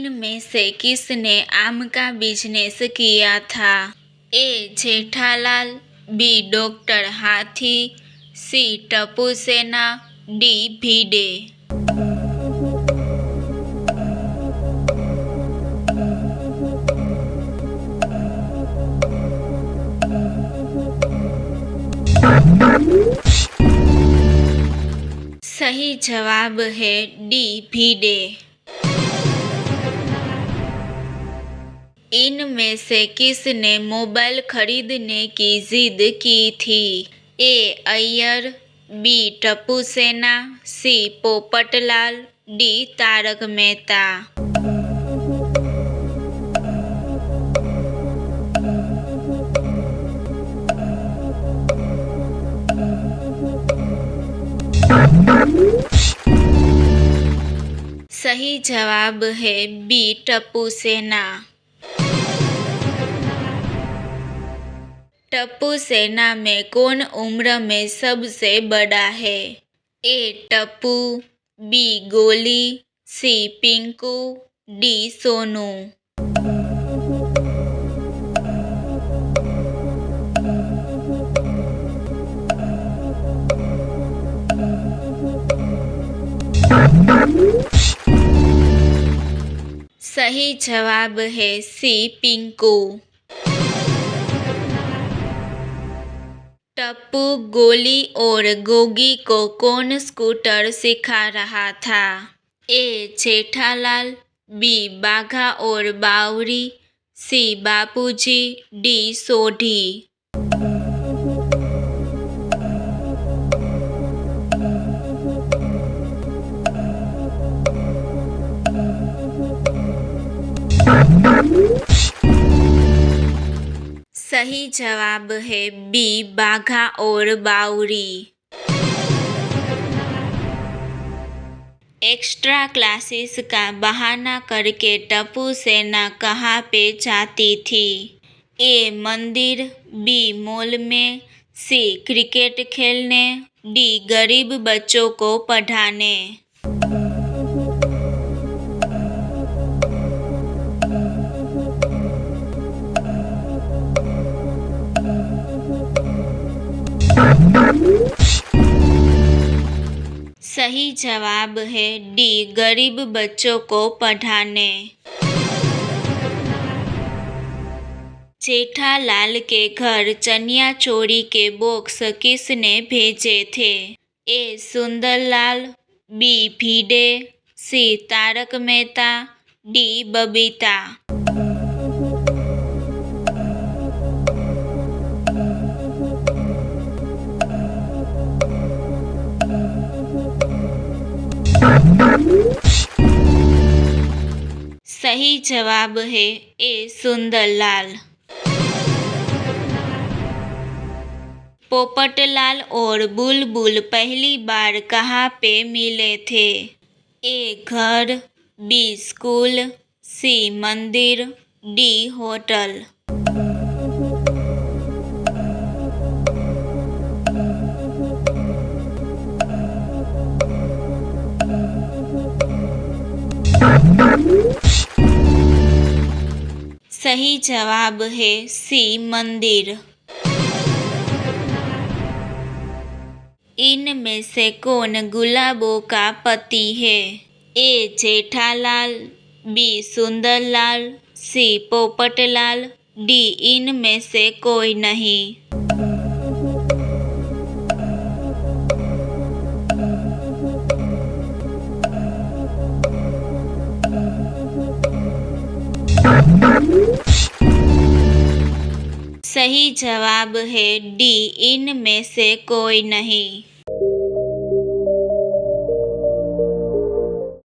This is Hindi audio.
इनमें से किसने आम का बिजनेस किया था? ए. जेठालाल, बी. डॉक्टर हाथी, सी. टप्पू सेना, डी. भिडे। सही जवाब है डी. भिडे। इनमें से किसने मोबाइल खरीदने की जिद की थी? ए. अय्यर, बी. टप्पू सेना, सी. पोपटलाल, डी. तारक मेहता। सही जवाब है बी. टप्पू सेना। टप्पू सेना में कौन उम्र में सबसे बड़ा है? ए. टप्पू, बी. गोली, सी. पिंकू, डी. सोनू। सही जवाब है सी. पिंकू। टप्पू गोली और गोगी को कौन स्कूटर सिखा रहा था? ए. जेठालाल, बी. बाघा और बावरी, सी. बापूजी, डी. सोढ़ी। सही जवाब है बी. बाघा और बावरी। एक्स्ट्रा क्लासेस का बहाना करके टप्पू सेना कहाँ पे जाती थी? ए. मंदिर, बी. मॉल में, सी. क्रिकेट खेलने, डी. गरीब बच्चों को पढ़ाने। सही जवाब है डी. गरीब बच्चों को पढ़ाने। जेठालाल के घर चनिया चोरी के बॉक्स किसने भेजे थे? ए. सुंदरलाल, बी. भिडे, सी. तारक मेहता, डी. बबीता। सही जवाब है ए. सुंदरलाल। पोपटलाल और बुलबुल पहली बार कहाँ पे मिले थे? ए. घर, बी. स्कूल, सी. मंदिर, डी. होटल। सही जवाब है सी. मंदिर। इनमें से कौन गुलाबों का पति है? ए. जेठालाल, बी. सुंदरलाल, सी. पोपटलाल, डी. इनमें से कोई नहीं। सही जवाब है डी. इनमें से कोई नहीं।